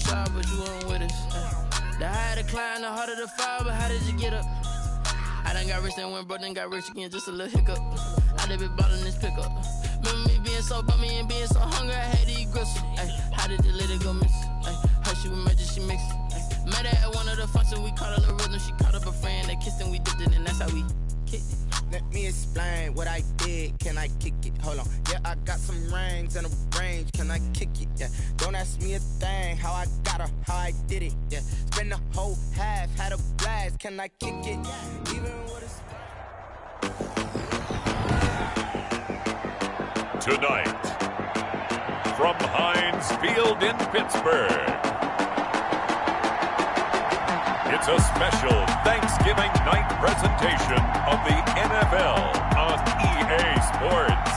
side, but you weren't with us. The higher the climb, the harder the fall, but how did you get up? I done got rich and went broke, then got rich again, just a little hiccup. I done been ballin' this pickup. Remember me being so bummy and being so hungry, I had to eat gristle. How did the lady go miss? Her she was magic, she mixed. Met her at one of the functions, we caught a little rhythm. She caught up a friend, they kissed and we dipped it, and that's how we kicked it. Let me explain what I did. Can I kick it? Hold on. Yeah, I got some rings and a range. Can I kick it? Yeah. Don't ask me a thing. How I got her, how I did it. Yeah. Spend the whole half, had a blast. Can I kick it? Even with a Tonight, from Heinz Field in Pittsburgh, it's a special Thanksgiving night presentation of the NFL on EA Sports.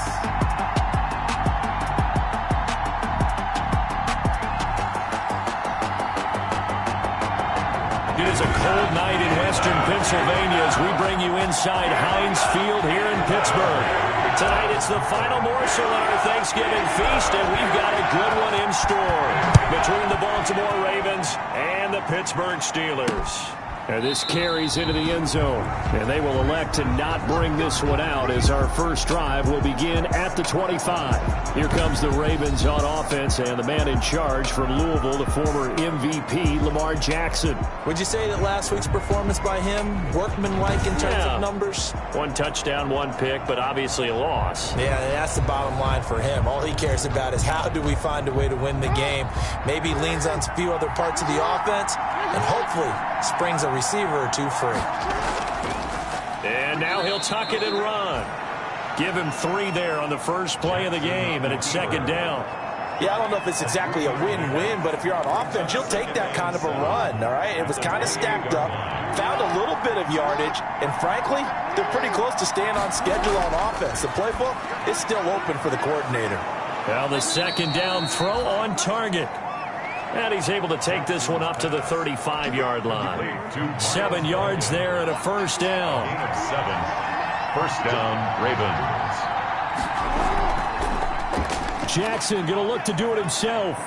It is a cold night in western Pennsylvania as we bring you inside Heinz Field here in Pittsburgh. Tonight it's the final morsel in our Thanksgiving feast, and we've got a good one in store between the Baltimore Ravens and the Pittsburgh Steelers. And this carries into the end zone, and they will elect to not bring this one out as our first drive will begin at the 25. Here comes the Ravens on offense, and the man in charge from Louisville, the former MVP, Lamar Jackson. Would you say that last week's performance by him, workmanlike in terms of numbers? One touchdown, one pick, but obviously a loss. Yeah, that's the bottom line for him. All he cares about is how do we find a way to win the game. Maybe leans on a few other parts of the offense, and hopefully springs a receiver or two free. And now he'll tuck it and run. Give him 3 there on the first play of the game, and it's second down. Yeah, I don't know if it's exactly a win-win, but if you're on offense, you'll take that kind of a run, all right? It was kind of stacked up, found a little bit of yardage, and frankly, they're pretty close to staying on schedule on offense. The playbook is still open for the coordinator. Now the second down throw on target. And he's able to take this one up to the 35-yard line. 7 yards there and a first down. 7. First down, Ravens. Jackson going to look to do it himself.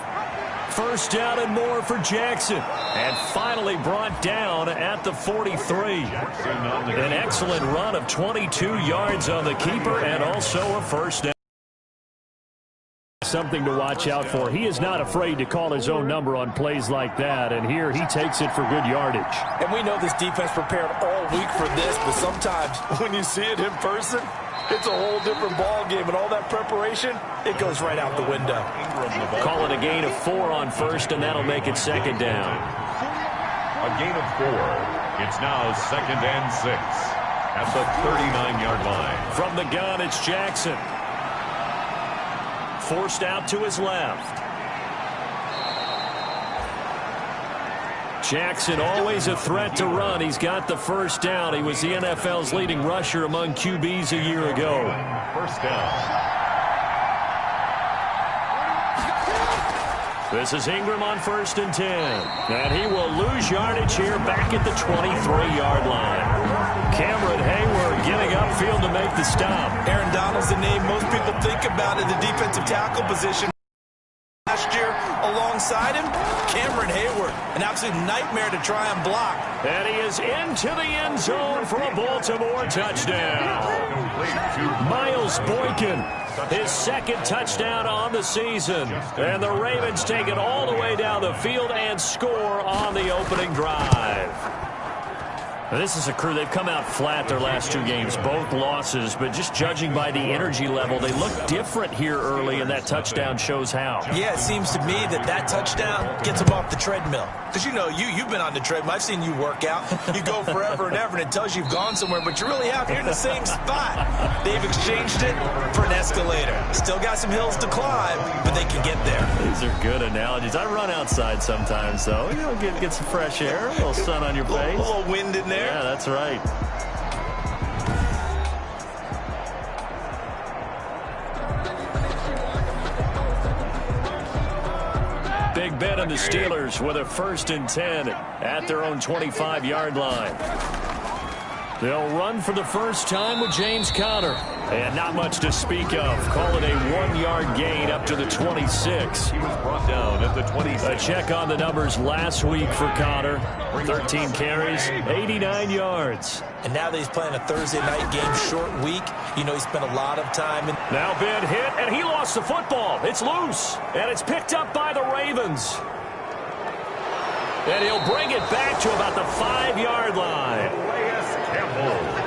First down and more for Jackson. And finally brought down at the 43. An excellent run of 22 yards on the keeper and also a first down. Something to watch out for. He is not afraid to call his own number on plays like that, and here he takes it for good yardage. And we know this defense prepared all week for this, but sometimes when you see it in person, it's a whole different ball game, and all that preparation, it goes right out the window. Call it a gain of 4 on first, and that'll make it second down. A gain of 4. It's now second and 6 at the 39-yard line. From the gun, it's Jackson. Forced out to his left. Jackson always a threat to run. He's got the first down. He was the NFL's leading rusher among QBs a year ago. First down. This is Ingram on first and 10. And he will lose yardage here back at the 23-yard line. Cameron Hayward getting upfield to make the stop. Aaron Donald's the name most people think about in the defensive tackle position. Last year, alongside him, Cameron Hayward, an absolute nightmare to try and block. And he is into the end zone for a Baltimore touchdown. Miles Boykin, his second touchdown on the season. And the Ravens take it all the way down the field and score on the opening drive. Now, this is a crew, they've come out flat their last 2 games, both losses, but just judging by the energy level, they look different here early, and that touchdown shows how. Yeah, it seems to me that touchdown gets them off the treadmill. Because, you know, you've been on the treadmill. I've seen you work out. You go forever and ever, and it tells you you've gone somewhere, but you really have. You're in the same spot. They've exchanged it for an escalator. Still got some hills to climb, but they can get there. These are good analogies. I run outside sometimes, though. You know, get some fresh air, a little sun on your face. A little wind in there. Yeah, that's right. Big Ben and the Steelers with a first and 10 at their own 25-yard line. They'll run for the first time with James Conner. And not much to speak of. Call it a 1-yard gain up to the 26. He was brought down at the 26. A check on the numbers last week for Connor. 13 carries, 89 yards. And now that he's playing a Thursday night game, short week, you know he spent a lot of time. Now Ben hit, and he lost the football. It's loose, and it's picked up by the Ravens. And he'll bring it back to about the 5-yard line. Campbell.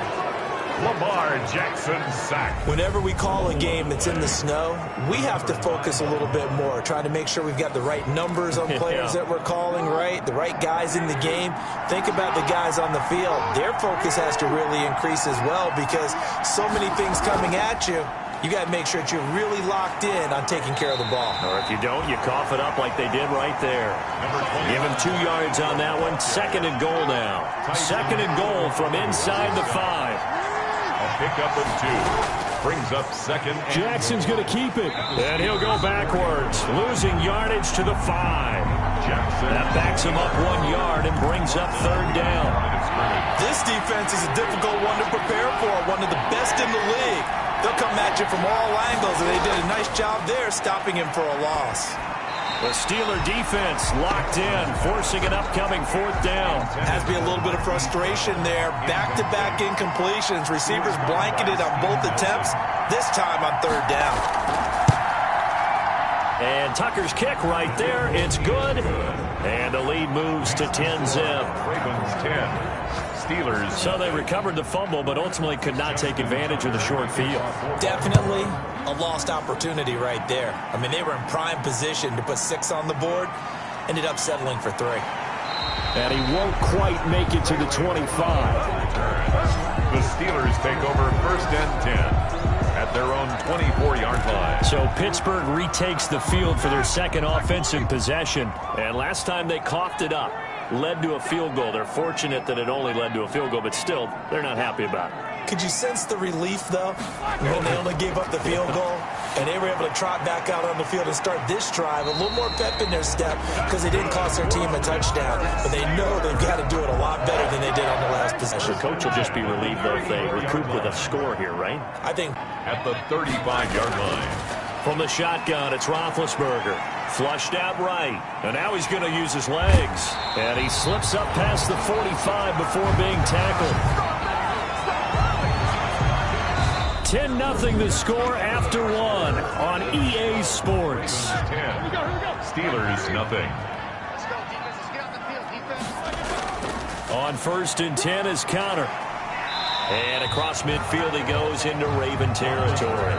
Lamar Jackson sack. Whenever we call a game that's in the snow, we have to focus a little bit more, trying to make sure we've got the right numbers on players that we're calling, right? The right guys in the game. Think about the guys on the field. Their focus has to really increase as well because so many things coming at you. You got to make sure that you're really locked in on taking care of the ball. Or if you don't, you cough it up like they did right there. Give him 2 yards on that one. 2nd and goal now. 2nd and goal from inside the 5. A pickup of 2. Brings up 2nd. Jackson's going to keep it. And he'll go backwards, losing yardage to the 5. Jackson. That backs him up 1 yard and brings up 3rd down. This defense is a difficult one to prepare for, one of the best in the league. They'll come at you from all angles, and they did a nice job there stopping him for a loss. The Steeler defense locked in, forcing an upcoming 4th down. Has to be a little bit of frustration there. Back-to-back incompletions. Receivers blanketed on both attempts, this time on 3rd down. And Tucker's kick right there. It's good. And the lead moves to 10-zip. Ravens 10. Steelers. So they recovered the fumble, but ultimately could not take advantage of the short field. Definitely a lost opportunity right there. I mean, they were in prime position to put 6 on the board. Ended up settling for 3. And he won't quite make it to the 25. The Steelers take over 1st and 10 at their own 24-yard line. So Pittsburgh retakes the field for their 2nd offensive possession. And last time they coughed it up, led to a field goal. They're fortunate that it only led to a field goal, but still, they're not happy about it. Could you sense the relief, though, when they only gave up the field goal and they were able to trot back out on the field and start this drive? A little more pep in their step because they didn't cost their team a touchdown, but they know they've got to do it a lot better than they did on the last possession. The coach will just be relieved, though, if they recoup with a score here, right? I think. At the 35-yard line. From the shotgun, it's Roethlisberger. Flushed out right. And now he's going to use his legs. And he slips up past the 45 before being tackled. 10-0 the score after 1 on EA Sports. 10. Steelers nothing. On 1st and 10 is Connor. And across midfield he goes into Raven territory.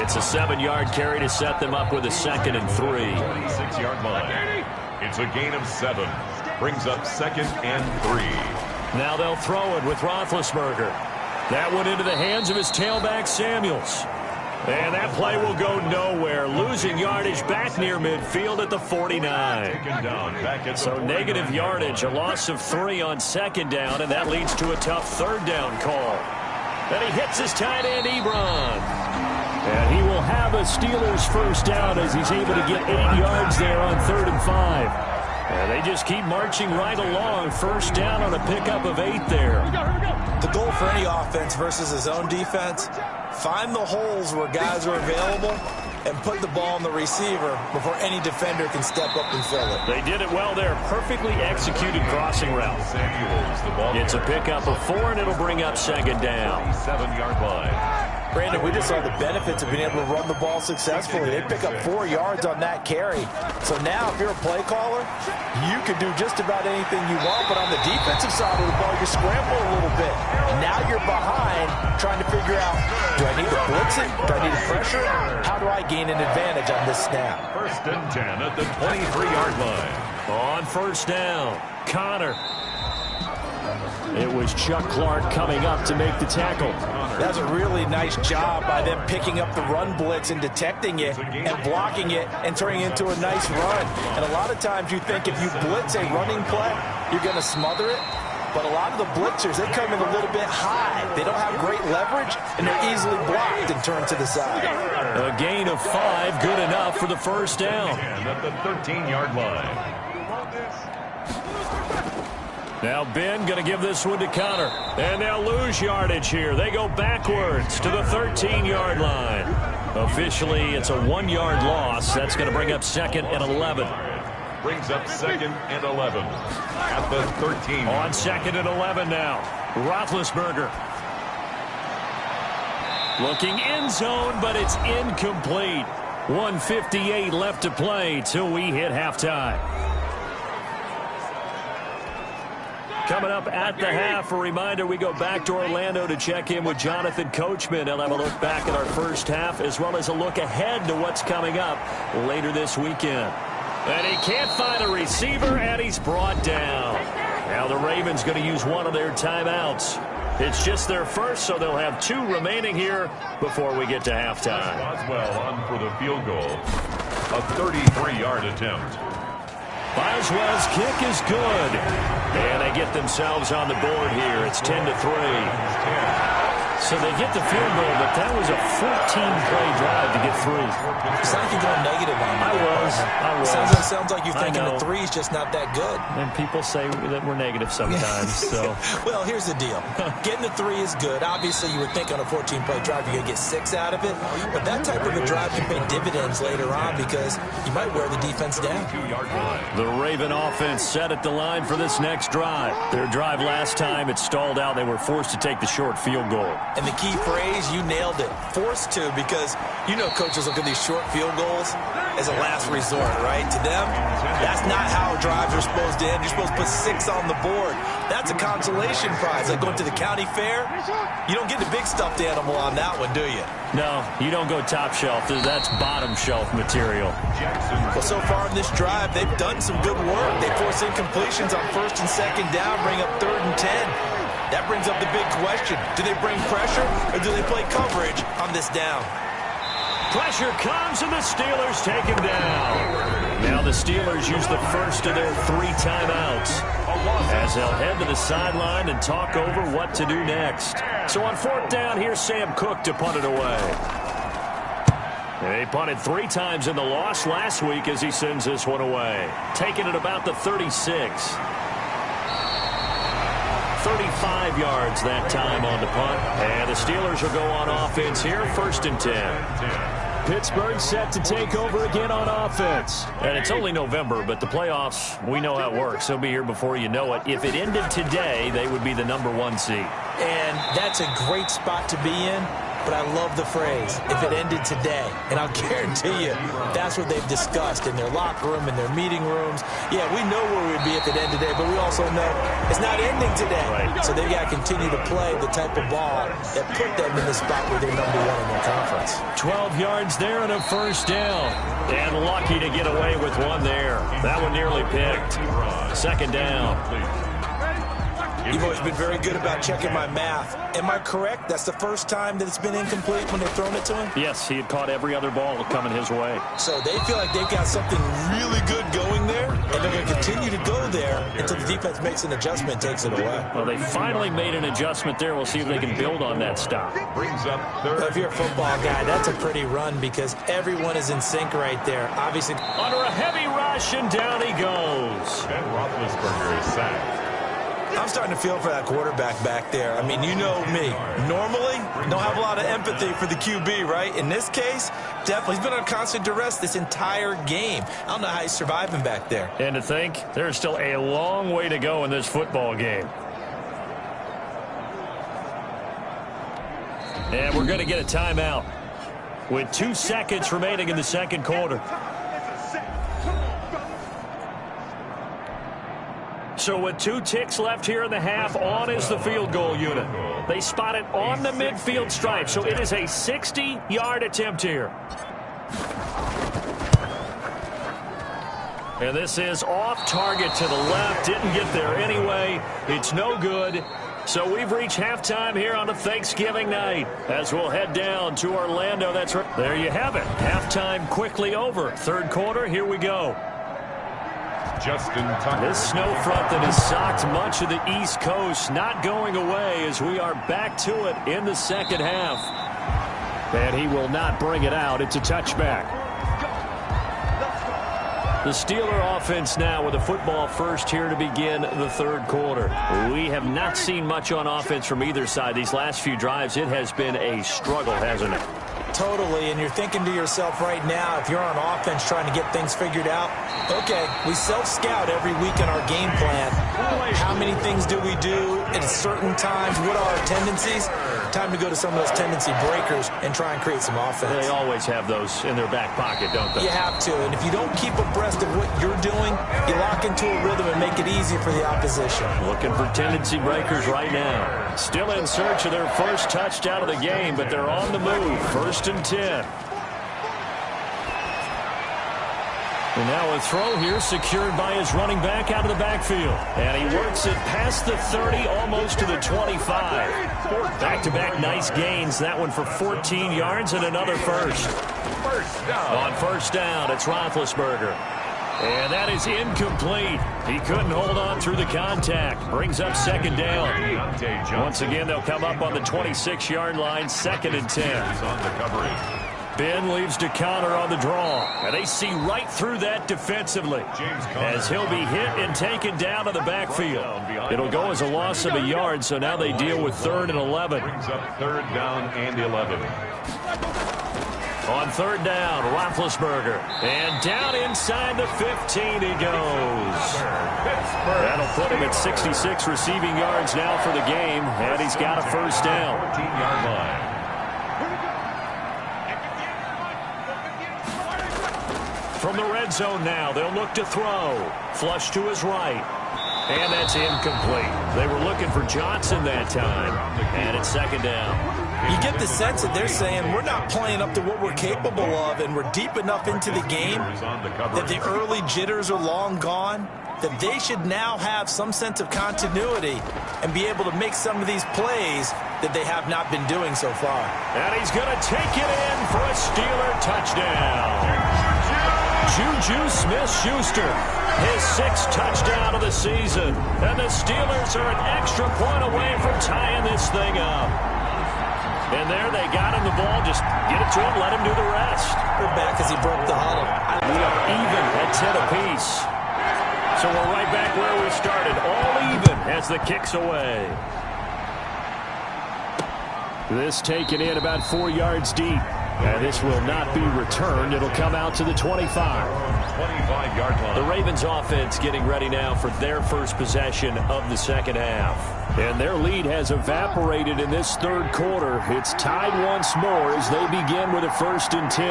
It's a 7-yard carry to set them up with a 2nd and 3. 26-yard line. It's a gain of 7. Brings up 2nd and 3. Now they'll throw it with Roethlisberger. That went into the hands of his tailback, Samuels. And that play will go nowhere, losing yardage back near midfield at the 49. So negative yardage, a loss of 3 on 2nd down, and that leads to a tough 3rd down call. And he hits his tight end, Ebron. And he will have a Steelers 1st down as he's able to get 8 yards there on 3rd and 5. And they just keep marching right along. 1st down on a pickup of 8 there. The goal for any offense versus his own defense, find the holes where guys are available and put the ball on the receiver before any defender can step up and fill it. They did it well there. Perfectly executed crossing route. It's a pickup of 4, and it'll bring up 2nd down. 7-yard line. Brandon, we just saw the benefits of being able to run the ball successfully. They pick up 4 yards on that carry. So now if you're a play caller, you can do just about anything you want. But on the defensive side of the ball, you scramble a little bit. Now you're behind trying to figure out, do I need to blitz it? Do I need to pressure it? How do I gain an advantage on this snap? 1st and 10 at the 23-yard line. On 1st down, Connor. It was Chuck Clark coming up to make the tackle. That was a really nice job by them picking up the run blitz and detecting it and blocking it and turning it into a nice run. And a lot of times you think if you blitz a running play, you're going to smother it. But a lot of the blitzers, they come in a little bit high. They don't have great leverage, and they're easily blocked and turned to the side. A gain of 5, good enough for the 1st down. And at the 13-yard line. Now Ben going to give this one to Connor. And they'll lose yardage here. They go backwards to the 13-yard line. Officially, it's a 1-yard loss. That's going to bring up 2nd and 11. Brings up 2nd and 11 at the 13. On 2nd and 11 now. Roethlisberger. Looking end zone, but it's incomplete. 1:58 left to play till we hit halftime. Coming up at the half, a reminder, we go back to Orlando to check in with Jonathan Coachman. He'll have a look back at our first half as well as a look ahead to what's coming up later this weekend. And he can't find a receiver, and he's brought down. Now the Ravens going to use one of their timeouts. It's just their first, so they'll have 2 remaining here before we get to halftime. Boswell on for the field goal. A 33-yard attempt. Boswell's kick is good. And they get themselves on the board here. It's 10-3. So they get the field goal, but that was a 14-play drive to get 3. It's like you're going negative on me. I was. Sounds like you're thinking the 3 is just not that good. And people say that we're negative sometimes. So. Well, here's the deal. Getting the 3 is good. Obviously, you would think on a 14-play drive you're going to get 6 out of it. But that type of a drive can pay dividends later on because you might wear the defense down. The Raven offense set at the line for this next drive. Their drive last time, it stalled out. They were forced to take the short field goal. And the key phrase, you nailed it. Forced to, because you know coaches look at these short field goals as a last resort, right? To them, that's not how drives are supposed to end. You're supposed to put 6 on the board. That's a consolation prize. Like going to the county fair, you don't get the big stuffed animal on that one, do you? No, you don't go top shelf. That's bottom shelf material. Well, so far in this drive, they've done some good work. They force incompletions on 1st and 2nd down, bring up 3rd and 10. That brings up the big question. Do they bring pressure or do they play coverage on this down? Pressure comes and the Steelers take him down. Now the Steelers use the first of their 3 timeouts as they'll head to the sideline and talk over what to do next. So on 4th down, here's Sam Cook to punt it away. They punted 3 times in the loss last week as he sends this one away. Taking it about the 36. 35 yards that time on the punt. And the Steelers will go on offense here, 1st and 10. Pittsburgh set to take over again on offense. And it's only November, but the playoffs, we know how it works. They'll be here before you know it. If it ended today, they would be the #1 seed. And that's a great spot to be in. But I love the phrase, if it ended today. And I'll guarantee you, that's what they've discussed in their locker room, in their meeting rooms. Yeah, we know where we'd be if it ended today, but we also know it's not ending today. Right. So they've got to continue to play the type of ball that put them in the spot where they're #1 in their conference. 12 yards there and a 1st down. And lucky to get away with one there. That one nearly picked. 2nd down. You've always been very good about checking my math. Am I correct? That's the first time that it's been incomplete when they've thrown it to him? Yes, he had caught every other ball coming his way. So they feel like they've got something really good going there, and they're going to continue to go there until the defense makes an adjustment and takes it away. Well, they finally made an adjustment there. We'll see if they can build on that stop. Brings up 3rd. If you're a football guy, that's a pretty run because everyone is in sync right there. Obviously, under a heavy rush, and down he goes. Ben Roethlisberger is sacked. I'm starting to feel for that quarterback back there. I mean, you know me. Normally, don't have a lot of empathy for the QB, right? In this case, definitely. He's been on constant duress this entire game. I don't know how he's surviving back there. And to think, there's still a long way to go in this football game. And we're going to get a timeout with 2 seconds remaining in the 2nd quarter. So with 2 ticks left here in the half, on is the field goal unit. They spot it on the midfield stripe, so it is a 60-yard attempt here. And this is off target to the left. Didn't get there anyway. It's no good. So we've reached halftime here on a Thanksgiving night as we'll head down to Orlando. That's right. There you have it. Halftime quickly over. 3rd quarter, here we go. Justin Tucker. This snow front that has socked much of the East Coast not going away as we are back to it in the 2nd half. And he will not bring it out. It's a touchback. The Steeler offense now with a football first here to begin the 3rd quarter. We have not seen much on offense from either side. These last few drives, it has been a struggle, hasn't it? totally, and you're thinking to yourself right now, if you're on offense trying to get things figured out, okay, we self-scout every week in our game plan. How many things do we do at certain times? What are our tendencies? Time to go to some of those tendency breakers and try and create some offense. They always have those in their back pocket, don't they? You have to, and if you don't keep abreast of what you're doing, you lock into a rhythm and make it easy for the opposition. Looking for tendency breakers right now. Still in search of their first touchdown of the game, but they're on the move. 1st and 10. And now a throw here secured by his running back out of the backfield. And he works it past the 30, almost to the 25. Back-to-back nice gains. That one for 14 yards and another first. On first down, it's Roethlisberger. And that is incomplete. He couldn't hold on through the contact. Brings up 2nd down. Once again, they'll come up on the 26-yard line, 2nd and 10. Ben leaves to counter on the draw. And they see right through that defensively as he'll be hit and taken down to the backfield. It'll go as a loss of a yard, so now they deal with 3rd and 11. Brings up 3rd down and 11. On 3rd down, Roethlisberger. And down inside the 15 he goes. That'll put him at 66 receiving yards now for the game, and he's got a first down. 14-yard line. From the red zone now, they'll look to throw. Flush to his right. And that's incomplete. They were looking for Johnson that time. And it's 2nd down. You get the sense that they're saying we're not playing up to what we're capable of, and we're deep enough into the game that the early jitters are long gone, that they should now have some sense of continuity and be able to make some of these plays that they have not been doing so far. And he's going to take it in for a Steeler touchdown. Juju Smith-Schuster, his 6th touchdown of the season. And the Steelers are an extra point away from tying this thing up. And there they got him the ball. Just get it to him, let him do the rest. We're back as he broke the huddle. We are even at 10 apiece. So we're right back where we started. All even as the kick's away. This taken in about 4 yards deep. And this will not be returned. It'll come out to the 25. 25-yard line. The Ravens offense getting ready now for their first possession of the 2nd half. And their lead has evaporated in this 3rd quarter. It's tied once more as they begin with a 1st and 10.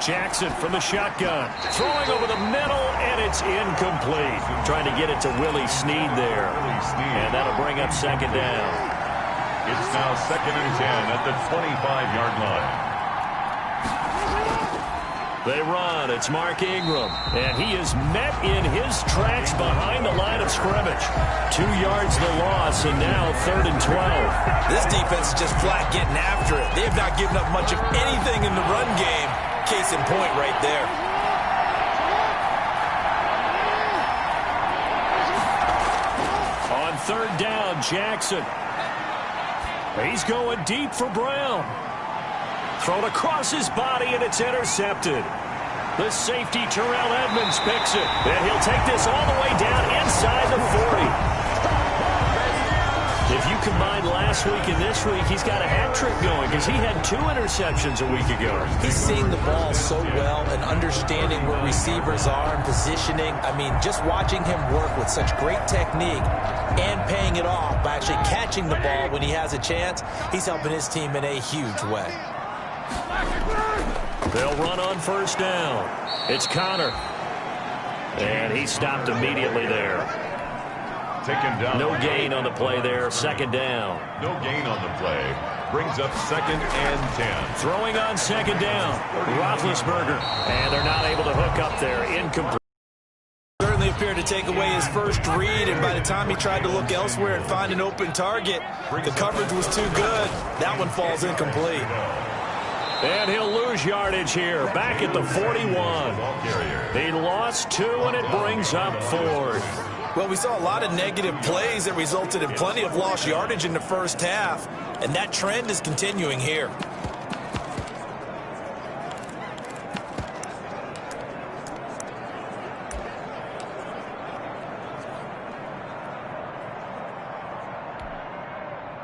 Jackson from the shotgun. Throwing over the middle, and it's incomplete. Trying to get it to Willie Snead there. And that'll bring up 2nd down. It's now 2nd and 10 at the 25-yard line. They run. It's Mark Ingram. And he is met in his tracks behind the line of scrimmage. 2 yards the loss, and now 3rd and 12. This defense is just flat getting after it. They have not given up much of anything in the run game. Case in point right there. On 3rd down, Jackson. He's going deep for Brown. Thrown across his body, and it's intercepted. The safety, Terrell Edmonds, picks it. And he'll take this all the way down inside the 40. If you combine last week and this week, he's got a hat trick going because he had 2 interceptions a week ago. He's seeing the ball so well and understanding where receivers are and positioning. I mean, just watching him work with such great technique and paying it off by actually catching the ball when he has a chance, he's helping his team in a huge way. They'll run on 1st down. It's Connor. And he stopped immediately there. Taken down. No gain on the play there. 2nd down. No gain on the play. Brings up 2nd and 10. Throwing on 2nd down. Roethlisberger. And they're not able to hook up there. Incomplete. Certainly appeared to take away his first read, and by the time he tried to look elsewhere and find an open target, the coverage was too good. That one falls incomplete. And he'll lose yardage here. Back at the 41. He lost 2, and it brings up 4th. Well, we saw a lot of negative plays that resulted in plenty of lost yardage in the first half, and that trend is continuing here.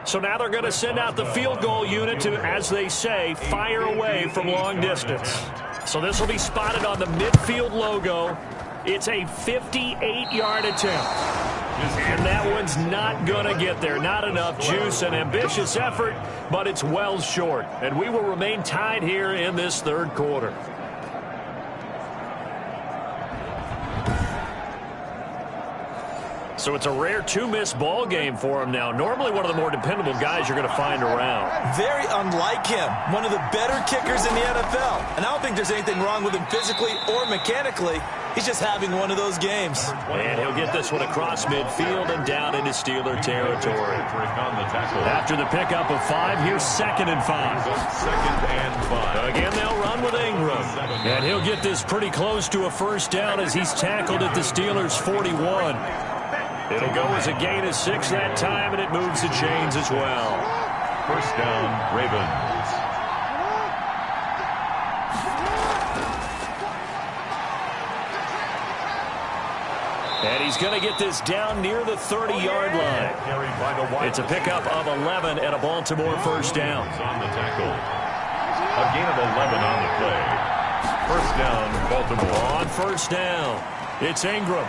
So now they're going to send out the field goal unit to, as they say, fire away from long distance. So this will be spotted on the midfield logo. It's a 58-yard attempt. And that one's not going to get there. Not enough juice, an ambitious effort, but it's well short. And we will remain tied here in this third quarter. So it's a rare two-miss ball game for him now. Normally one of the more dependable guys you're going to find around. Very unlike him. One of the better kickers in the NFL. And I don't think there's anything wrong with him physically or mechanically. He's just having one of those games. And he'll get this one across midfield and down into Steeler territory. After the pickup of 5, here's 2nd and 5. Again, they'll run with Ingram. And he'll get this pretty close to a first down as he's tackled at the Steelers' 41. It'll go as a gain of 6 that time, and it moves the chains as well. First down, Ravens. And he's going to get this down near the 30-yard line. It's a pickup of 11 and a Baltimore first down. On the tackle. A gain of 11 on the play. First down, Baltimore. On first down, it's Ingram.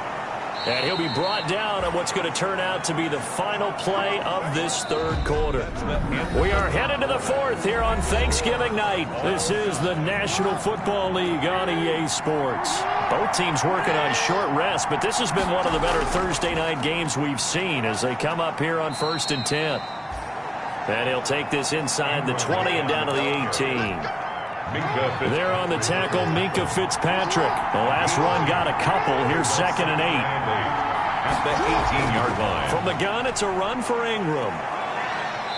And he'll be brought down on what's going to turn out to be the final play of this third quarter. We are headed to the fourth here on Thanksgiving night. This is the National Football League on EA Sports. Both teams working on short rest, but this has been one of the better Thursday night games we've seen as they come up here on 1st and 10. And he'll take this inside the 20 and down to the 18. There on the tackle, Minkah Fitzpatrick. The last run got a couple. Here's 2nd and 8. At the 18-yard line. From the gun, it's a run for Ingram.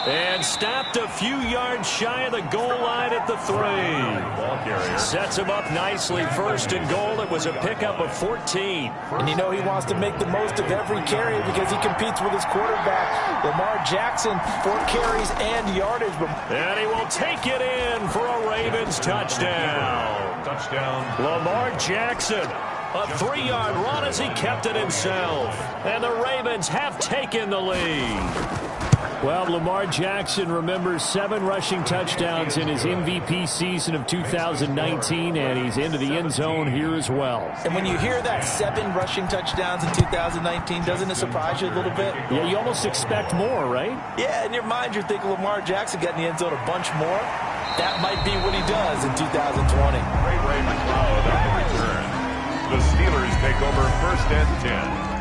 And stopped a few yards shy of the goal line at the 3. Sets him up nicely. 1st and goal. It was a pickup of 14. And you know he wants to make the most of every carry because he competes with his quarterback, Lamar Jackson, for carries and yardage. And he will take it in for a Ravens touchdown. Lamar Jackson. A 3-yard run as he kept it himself. And the Ravens have taken the lead. Well, Lamar Jackson remembers 7 rushing touchdowns in his MVP season of 2019, and he's into the end zone here as well. And when you hear that 7 rushing touchdowns in 2019, doesn't it surprise you a little bit? Yeah, you almost expect more, right? Yeah, in your mind you're thinking Lamar Jackson got in the end zone a bunch more. That might be what he does in 2020. Ray McLeod on the return. The Steelers take over 1st and 10.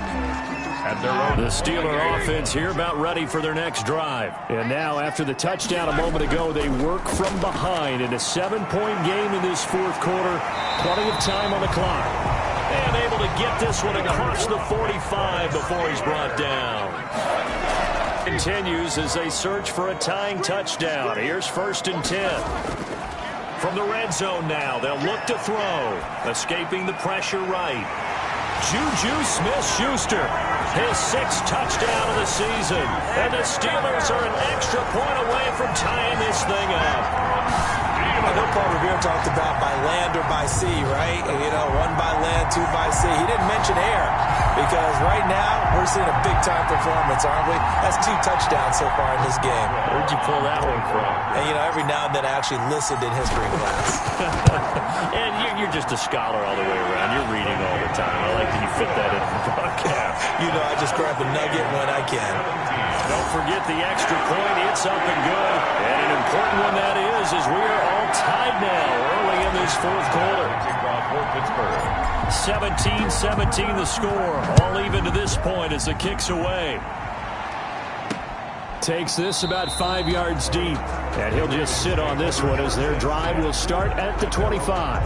The Steeler offense here about ready for their next drive. And now, after the touchdown a moment ago, they work from behind in a 7-point game in this fourth quarter. Plenty of time on the clock. And able to get this one across the 45 before he's brought down. Continues as they search for a tying touchdown. Here's 1st and 10. From the red zone now, they'll look to throw. Escaping the pressure right. Juju Smith-Schuster, his 6th touchdown of the season. And the Steelers are an extra point away from tying this thing up. I know Paul Revere talked about by land or by sea, right? You know, 1 by land, 2 by sea. He didn't mention air because right now we're seeing a big-time performance, aren't we? That's 2 touchdowns so far in this game. Where'd you pull that one from? And, you know, every now and then I actually listened in history class. And you're just a scholar all the way around. You're reading all the time. I like that you fit that in the broadcast. You know, I just grab a nugget when I can. Don't forget the extra point. It's up and good. And an important one that is as we are all tied now early in this fourth quarter. 17-17 the score. All even to this point as the kick's away. Takes this about 5 yards deep. And he'll just sit on this one as their drive will start at the 25.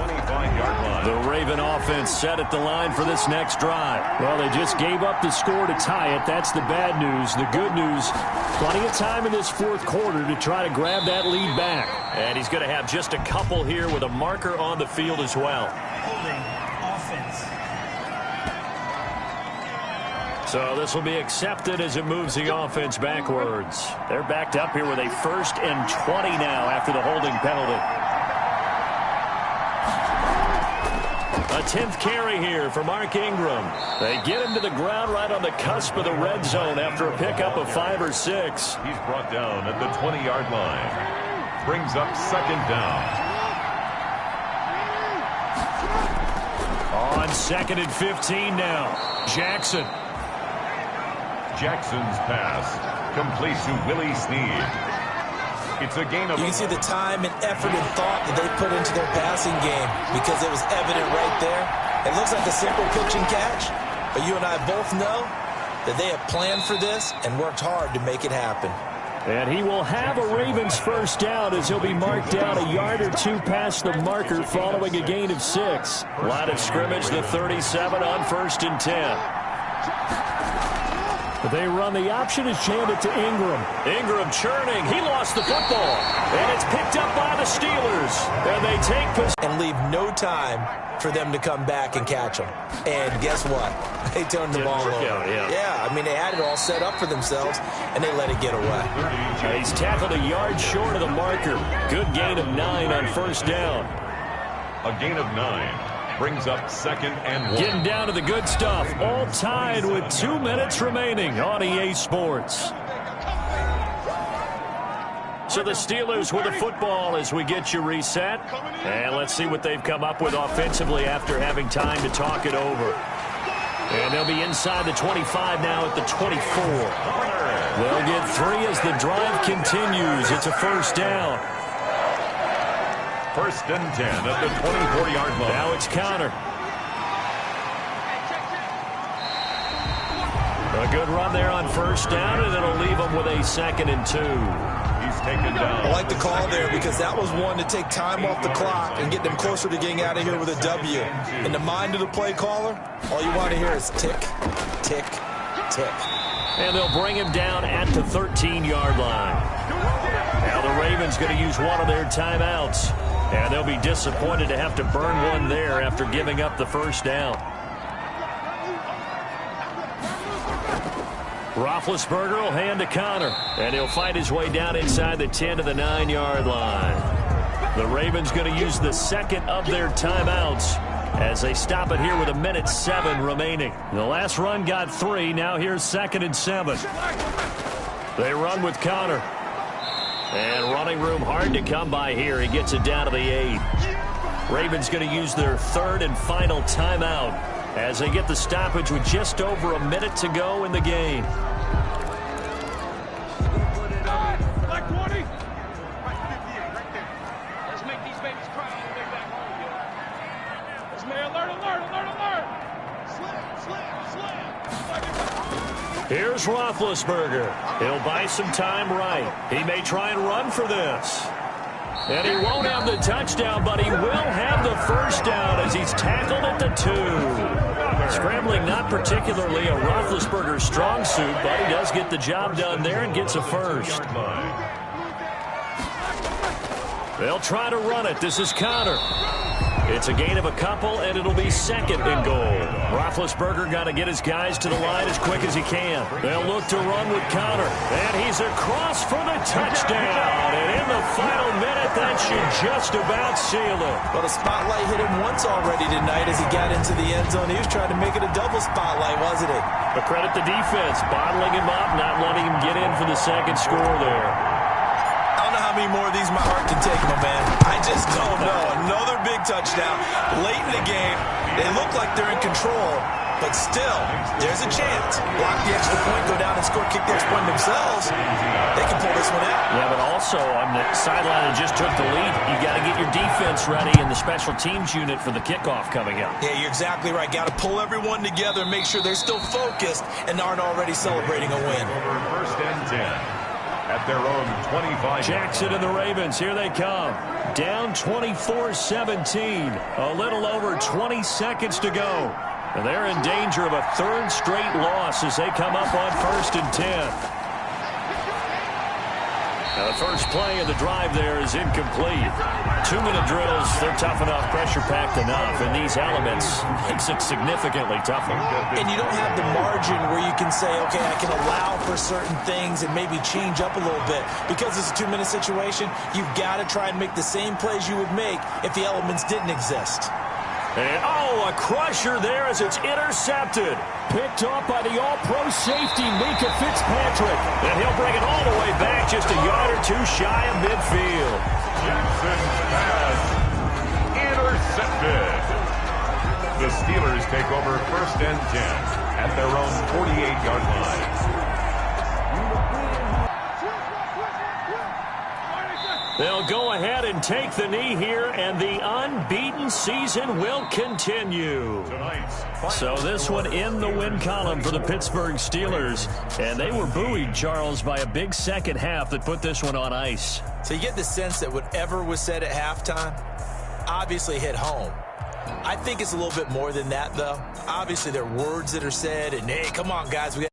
The Raven offense set at the line for this next drive. Well, they just gave up the score to tie it. That's the bad news. The good news, plenty of time in this fourth quarter to try to grab that lead back. And he's going to have just a couple here with a marker on the field as well. So this will be accepted as it moves the offense backwards. They're backed up here with a 1st and 20 now after the holding penalty. A 10th carry here for Mark Ingram. They get him to the ground right on the cusp of the red zone after a pickup of 5 or 6. He's brought down at the 20-yard line. Brings up 2nd down. On 2nd and 15 now. Jackson's pass complete to Willie Snead. It's a gain of... You can see the time and effort and thought that they put into their passing game because it was evident right there. It looks like a simple pitch and catch, but you and I both know that they have planned for this and worked hard to make it happen. And he will have a Ravens first down as he'll be marked down a yard or 2 past the marker following a gain of 6. Line of scrimmage, the 37 on 1st and 10. They run the option and jam it to Ingram. Ingram churning. He lost the football. And it's picked up by the Steelers. And they take possession. And leave no time for them to come back and catch them. And guess what? They turned the ball over. Yeah, I mean, they had it all set up for themselves, and they let it get away. He's tackled a yard short of the marker. Good gain of 9 on 1st down. A gain of 9. Brings up 2nd and 1. Getting down to the good stuff. All tied with 2 minutes remaining on EA Sports. So the Steelers with the football as we get you reset. And let's see what they've come up with offensively after having time to talk it over. And they'll be inside the 25 now at the 24. They'll get 3 as the drive continues. It's a first down. 1st and 10 at the 24-yard line. Now it's counter. A good run there on 1st down, and it'll leave them with a 2nd and 2. He's taken down. I like the call there because that was one to take time off the clock and get them closer to getting out of here with a W. In the mind of the play caller, all you want to hear is tick, tick, tick. And they'll bring him down at the 13-yard line. Now the Ravens going to use one of their timeouts. And they'll be disappointed to have to burn one there after giving up the first down. Roethlisberger will hand to Connor. And he'll fight his way down inside the 10 to the 9-yard line. The Ravens going to use the 2nd of their timeouts as they stop it here with 1:07 remaining. The last run got 3. Now here's 2nd and 7. They run with Connor. And running room hard to come by here. He gets it down to the 8. Ravens going to use their 3rd and final timeout as they get the stoppage with just over a minute to go in the game. Like 20. Right 58, right there. Let's make these babies cry all the way back home, yo. Let's make alert. Slam. Here's Roethlisberger. He'll buy some time right. He may try and run for this. And he won't have the touchdown, but he will have the first down as he's tackled at the 2. Scrambling not particularly a Roethlisberger strong suit, but he does get the job done there and gets a first. They'll try to run it. This is Connor. It's a gain of a couple, and it'll be 2nd and goal. Roethlisberger got to get his guys to the line as quick as he can. They'll look to run with Connor, and he's across for the touchdown. And in the final minute, that should just about seal it. Well, the spotlight hit him once already tonight as he got into the end zone. He was trying to make it a double spotlight, wasn't he? But credit the defense, bottling him up, not letting him get in for the 2nd score there. I don't know how many more of these my heart can take, my man. I just don't know. Another big touchdown late in the game. They look like they're in control, but still, there's a chance. Block the extra point, go down and score, kick the extra point themselves. They can pull this one out. Yeah, but also on the sideline and just took the lead. You got to get your defense ready in the special teams unit for the kickoff coming up. Yeah, you're exactly right. Got to pull everyone together and make sure they're still focused and aren't already celebrating a win. 1st and 10. At their own 25. Jackson and the Ravens, here they come. Down 24-17. A little over 20 seconds to go. And they're in danger of a 3rd straight loss as they come up on 1st and 10. Now the first play of the drive there is incomplete. 2-minute drills, they're tough enough, pressure-packed enough, and these elements makes it significantly tougher. And you don't have the margin where you can say, okay, I can allow for certain things and maybe change up a little bit. Because it's a 2-minute situation, you've got to try and make the same plays you would make if the elements didn't exist. And, oh, a crusher there as it's intercepted. Picked off by the all-pro safety, Mika Fitzpatrick. And he'll bring it all the way back just a yard or two shy of midfield. Jackson's pass intercepted. The Steelers take over 1st and 10 at their own 48-yard line. They'll go ahead and take the knee here, and the unbeaten season will continue. So this one in the win column for the Pittsburgh Steelers. And they were buoyed, Charles, by a big second half that put this one on ice. So you get the sense that whatever was said at halftime obviously hit home. I think it's a little bit more than that, though. Obviously, there are words that are said, and, hey, come on, guys, we got